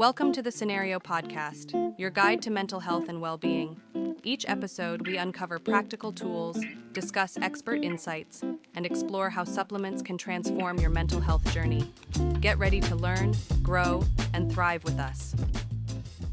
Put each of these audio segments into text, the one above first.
Welcome to the Cenario podcast, your guide to mental health and well-being. Each episode, we uncover practical tools, discuss expert insights, and explore how supplements can transform your mental health journey. Get ready to learn, grow, and thrive with us.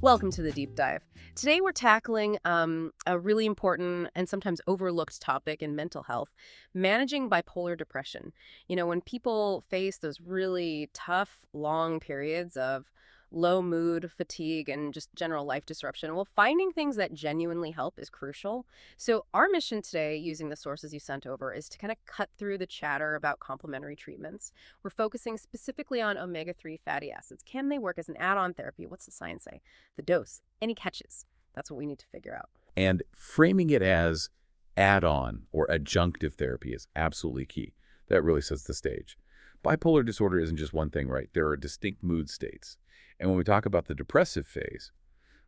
Welcome to the deep dive. Today we're tackling a really important and sometimes overlooked topic in mental health, managing bipolar depression. You know, when people face those really tough, long periods of low mood, fatigue, and just general life disruption, well, finding things that genuinely help is crucial. So our mission today, using the sources you sent over, is to kind of cut through the chatter about complementary treatments. We're focusing specifically on omega-3 fatty acids. Can they work as an add-on therapy? What's the science say? The dose, any catches? That's what we need to figure out. And framing it as add-on or adjunctive therapy is absolutely key. That really sets the stage. Bipolar disorder isn't just one thing, right? There are distinct mood states. And when we talk about the depressive phase,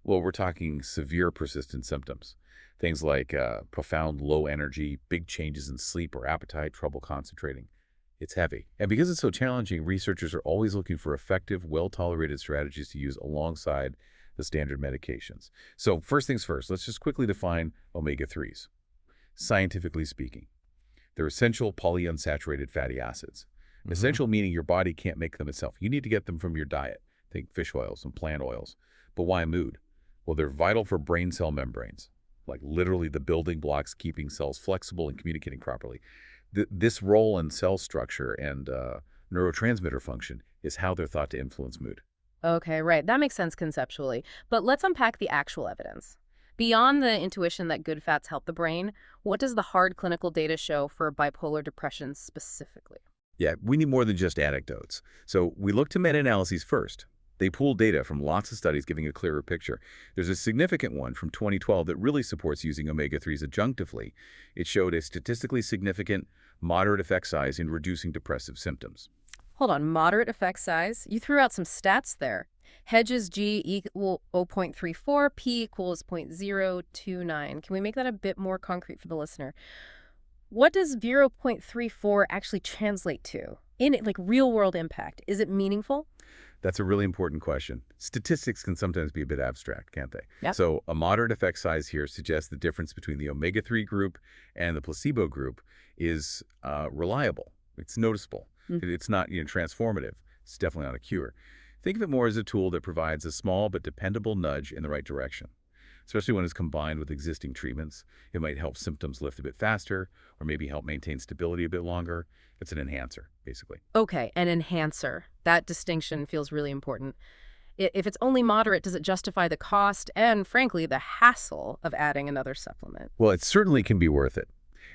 well, we're talking severe persistent symptoms. Things like profound low energy, big changes in sleep or appetite, trouble concentrating. It's heavy. And because it's so challenging, researchers are always looking for effective, well-tolerated strategies to use alongside the standard medications. So first things first, let's just quickly define omega-3s. Scientifically speaking, they're essential polyunsaturated fatty acids. Essential meaning your body can't make them itself. You need to get them from your diet. Think fish oils and plant oils. But why mood? Well, they're vital for brain cell membranes, like literally the building blocks keeping cells flexible and communicating properly. This role in cell structure and neurotransmitter function is how they're thought to influence mood. Okay, right. That makes sense conceptually. But let's unpack the actual evidence. Beyond the intuition that good fats help the brain, what does the hard clinical data show for bipolar depression specifically? Yeah, we need more than just anecdotes. So we look to meta-analyses first. They pooled data from lots of studies giving a clearer picture. There's a significant one from 2012 that really supports using omega-3s adjunctively. It showed a statistically significant moderate effect size in reducing depressive symptoms. Hold on, moderate effect size? You threw out some stats there. Hedges G equal 0.34, P equals 0.029. Can we make that a bit more concrete for the listener? What does 0.34 actually translate to in like real world impact? Is it meaningful? That's a really important question. Statistics can sometimes be a bit abstract, can't they? Yep. So a moderate effect size here suggests the difference between the omega-3 group and the placebo group is reliable. It's noticeable. It's not transformative. It's definitely not a cure. Think of it more as a tool that provides a small but dependable nudge in the right direction. Especially when it's combined with existing treatments. It might help symptoms lift a bit faster or maybe help maintain stability a bit longer. It's an enhancer, basically. Okay, an enhancer. That distinction feels really important. If it's only moderate, does it justify the cost and, frankly, the hassle of adding another supplement? Well, it certainly can be worth it,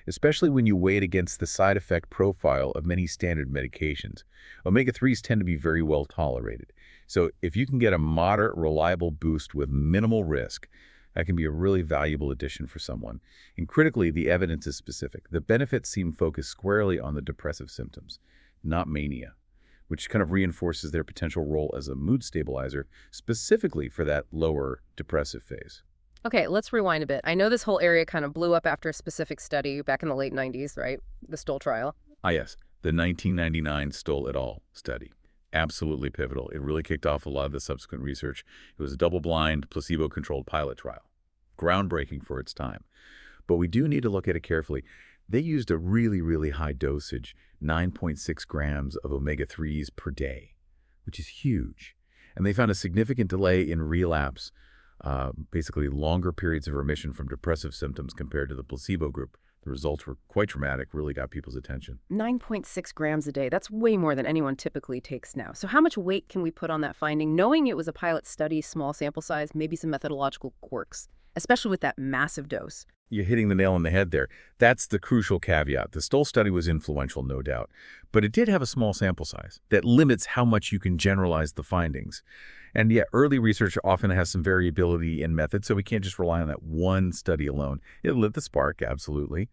especially when you weigh it against the side effect profile of many standard medications. Omega-3s tend to be very well tolerated. So if you can get a moderate, reliable boost with minimal risk, that can be a really valuable addition for someone. And critically, the evidence is specific. The benefits seem focused squarely on the depressive symptoms, not mania, which kind of reinforces their potential role as a mood stabilizer, specifically for that lower depressive phase. Okay, let's rewind a bit. I know this whole area kind of blew up after a specific study back in the late 90s, right? The Stoll trial. Ah, yes, the 1999 Stoll et al. Study. Absolutely pivotal. It really kicked off a lot of the subsequent research. It was a double-blind, placebo-controlled pilot trial. Groundbreaking for its time. But we do need to look at it carefully. They used a really, really high dosage, 9.6 grams of omega-3s per day, which is huge. And they found a significant delay in relapse, basically longer periods of remission from depressive symptoms compared to the placebo group. The results were quite dramatic, really got people's attention. 9.6 grams a day. That's way more than anyone typically takes now. So how much weight can we put on that finding, knowing it was a pilot study, small sample size, maybe some methodological quirks, especially with that massive dose? You're hitting the nail on the head there. That's the crucial caveat. The Stoll study was influential, no doubt, but it did have a small sample size that limits how much you can generalize the findings. And yet, early research often has some variability in method, so we can't just rely on that one study alone. It lit the spark, absolutely.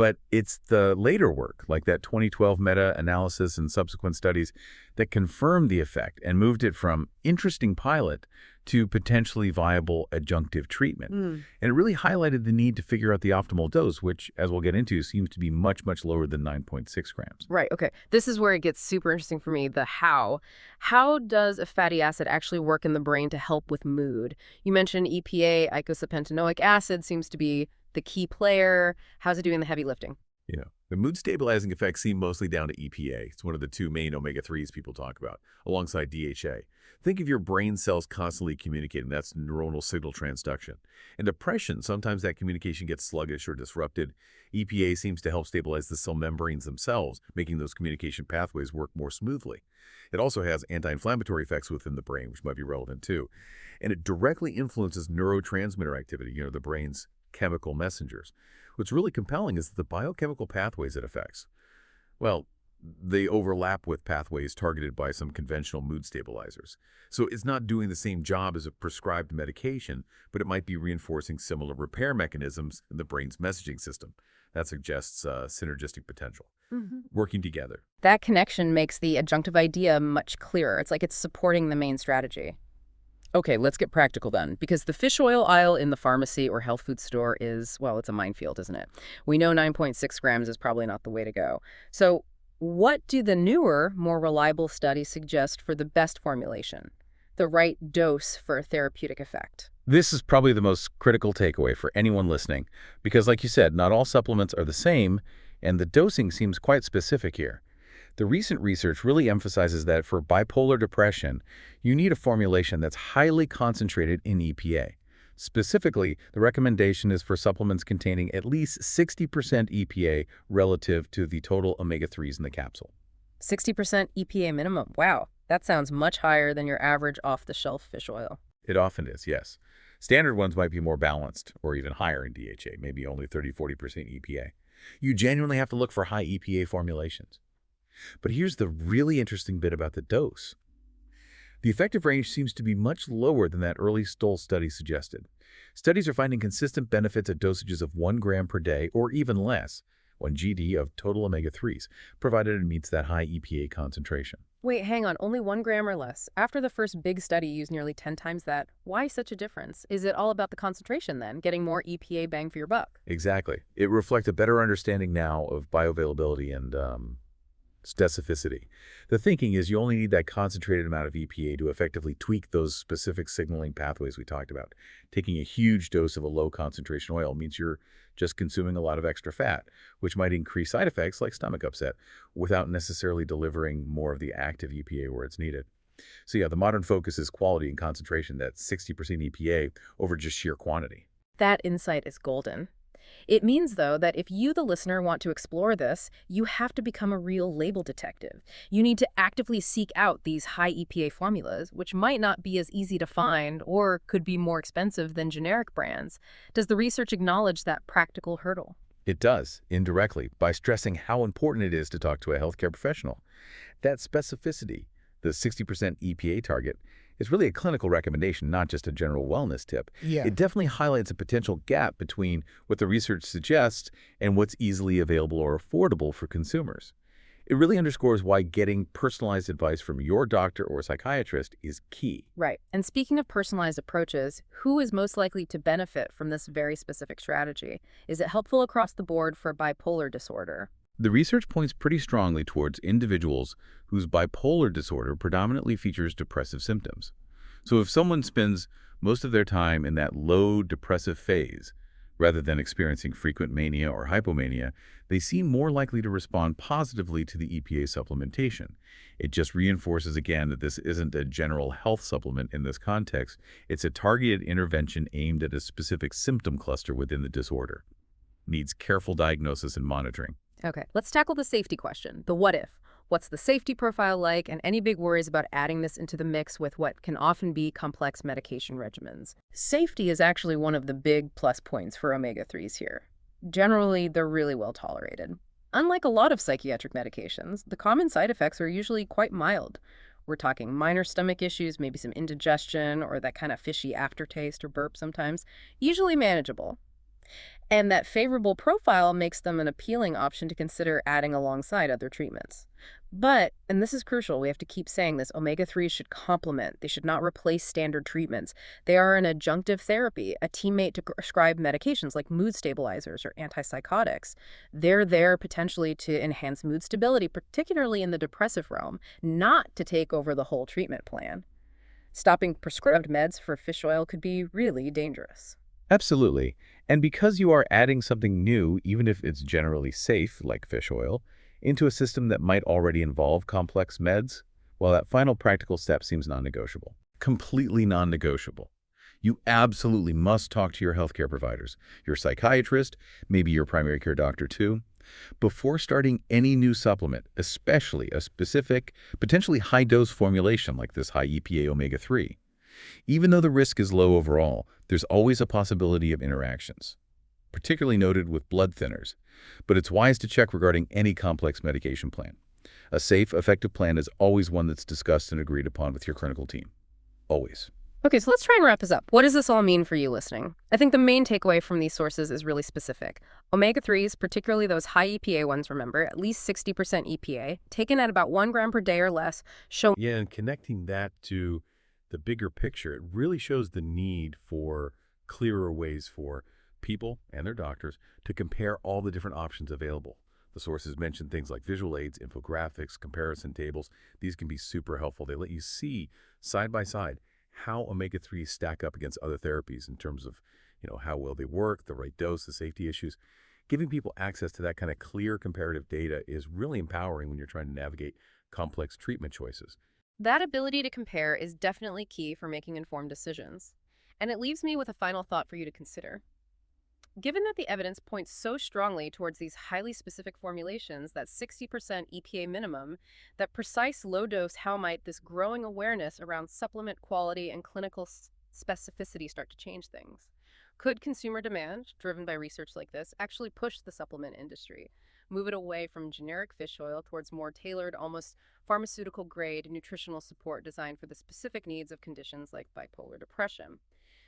But it's the later work, like that 2012 meta-analysis and subsequent studies, that confirmed the effect and moved it from interesting pilot to potentially viable adjunctive treatment. And it really highlighted the need to figure out the optimal dose, which, as we'll get into, seems to be much, much lower than 9.6 grams. Right, okay. This is where it gets super interesting for me, the how. How does a fatty acid actually work in the brain to help with mood? You mentioned EPA, eicosapentaenoic acid seems to be the key player. How's it doing the heavy lifting? The mood-stabilizing effects seem mostly down to EPA. It's one of the two main omega-3s people talk about, alongside DHA. Think of your brain cells constantly communicating. That's neuronal signal transduction. In depression, sometimes that communication gets sluggish or disrupted. EPA seems to help stabilize the cell membranes themselves, making those communication pathways work more smoothly. It also has anti-inflammatory effects within the brain, which might be relevant too. And it directly influences neurotransmitter activity, the brain's chemical messengers. What's really compelling is that the biochemical pathways it affects, well, they overlap with pathways targeted by some conventional mood stabilizers. So it's not doing the same job as a prescribed medication, but it might be reinforcing similar repair mechanisms in the brain's messaging system. That suggests synergistic potential, working together. That connection makes the adjunctive idea much clearer. It's like it's supporting the main strategy. Okay, let's get practical then, because the fish oil aisle in the pharmacy or health food store is, well, it's a minefield, isn't it? We know 9.6 grams is probably not the way to go. So what do the newer, more reliable studies suggest for the best formulation, the right dose for a therapeutic effect? This is probably the most critical takeaway for anyone listening, because like you said, not all supplements are the same, and the dosing seems quite specific here. The recent research really emphasizes that for bipolar depression, you need a formulation that's highly concentrated in EPA. Specifically, the recommendation is for supplements containing at least 60% EPA relative to the total omega-3s in the capsule. 60% EPA minimum. Wow, that sounds much higher than your average off-the-shelf fish oil. It often is, yes. Standard ones might be more balanced or even higher in DHA, maybe only 30–40% EPA. You genuinely have to look for high EPA formulations. But here's the really interesting bit about the dose. The effective range seems to be much lower than that early Stoll study suggested. Studies are finding consistent benefits at dosages of 1 gram per day or even less, 1 GD of total omega-3s, provided it meets that high EPA concentration. Wait, hang on, only 1 gram or less. After the first big study used nearly 10 times that, why such a difference? Is it all about the concentration then, getting more EPA bang for your buck? Exactly. It reflects a better understanding now of bioavailability and specificity. The thinking is you only need that concentrated amount of EPA to effectively tweak those specific signaling pathways we talked about. Taking a huge dose of a low concentration oil means you're just consuming a lot of extra fat, which might increase side effects like stomach upset without necessarily delivering more of the active EPA where it's needed. So yeah, the modern focus is quality and concentration, that 60% EPA over just sheer quantity. That insight is golden. It means, though, that if you, the listener, want to explore this, you have to become a real label detective. You need to actively seek out these high EPA formulas, which might not be as easy to find or could be more expensive than generic brands. Does the research acknowledge that practical hurdle? It does, indirectly, by stressing how important it is to talk to a healthcare professional. That specificity, the 60% EPA target, is really a clinical recommendation, not just a general wellness tip. Yeah. It definitely highlights a potential gap between what the research suggests and what's easily available or affordable for consumers. It really underscores why getting personalized advice from your doctor or psychiatrist is key. Right. And speaking of personalized approaches, who is most likely to benefit from this very specific strategy? Is it helpful across the board for bipolar disorder? The research points pretty strongly towards individuals whose bipolar disorder predominantly features depressive symptoms. So if someone spends most of their time in that low depressive phase, rather than experiencing frequent mania or hypomania, they seem more likely to respond positively to the EPA supplementation. It just reinforces again that this isn't a general health supplement in this context. It's a targeted intervention aimed at a specific symptom cluster within the disorder. Needs careful diagnosis and monitoring. Okay, let's tackle the safety question, the what if. What's the safety profile like, and any big worries about adding this into the mix with what can often be complex medication regimens? Safety is actually one of the big plus points for omega-3s here. Generally, they're really well tolerated. Unlike a lot of psychiatric medications, the common side effects are usually quite mild. We're talking minor stomach issues, maybe some indigestion, or that kind of fishy aftertaste or burp sometimes, usually manageable. And that favorable profile makes them an appealing option to consider adding alongside other treatments. But, and this is crucial, we have to keep saying this, omega-3s should complement. They should not replace standard treatments. They are an adjunctive therapy, a teammate to prescribe medications like mood stabilizers or antipsychotics. They're there potentially to enhance mood stability, particularly in the depressive realm, not to take over the whole treatment plan. Stopping prescribed meds for fish oil could be really dangerous. Absolutely. And because you are adding something new, even if it's generally safe, like fish oil, into a system that might already involve complex meds, well, that final practical step seems non-negotiable. Completely non-negotiable. You absolutely must talk to your healthcare providers, your psychiatrist, maybe your primary care doctor too, before starting any new supplement, especially a specific, potentially high-dose formulation like this high EPA omega-3. Even though the risk is low overall, there's always a possibility of interactions, particularly noted with blood thinners. But it's wise to check regarding any complex medication plan. A safe, effective plan is always one that's discussed and agreed upon with your clinical team. Always. Okay, so let's try and wrap this up. What does this all mean for you listening? I think the main takeaway from these sources is really specific. Omega-3s, particularly those high EPA ones, remember, at least 60% EPA, taken at about 1 gram per day or less, show... Yeah, and connecting that to the bigger picture, it really shows the need for clearer ways for people and their doctors to compare all the different options available. The sources mention things like visual aids, infographics, comparison tables. These can be super helpful. They let you see side by side how omega-3s stack up against other therapies in terms of, how well they work, the right dose, the safety issues. Giving people access to that kind of clear comparative data is really empowering when you're trying to navigate complex treatment choices. That ability to compare is definitely key for making informed decisions. And it leaves me with a final thought for you to consider. Given that the evidence points so strongly towards these highly specific formulations, that 60% EPA minimum, that precise low dose, how might this growing awareness around supplement quality and clinical specificity start to change things? Could consumer demand, driven by research like this, actually push the supplement industry, move it away from generic fish oil towards more tailored, almost pharmaceutical-grade nutritional support designed for the specific needs of conditions like bipolar depression?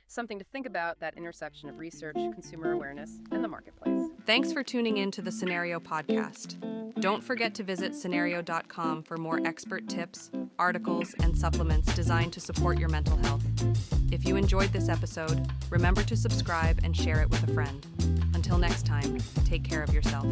Something to think about, that intersection of research, consumer awareness, and the marketplace. Thanks for tuning in to the Cenario podcast. Don't forget to visit Cenario.com for more expert tips, articles, and supplements designed to support your mental health. If you enjoyed this episode, remember to subscribe and share it with a friend. Until next time, take care of yourself.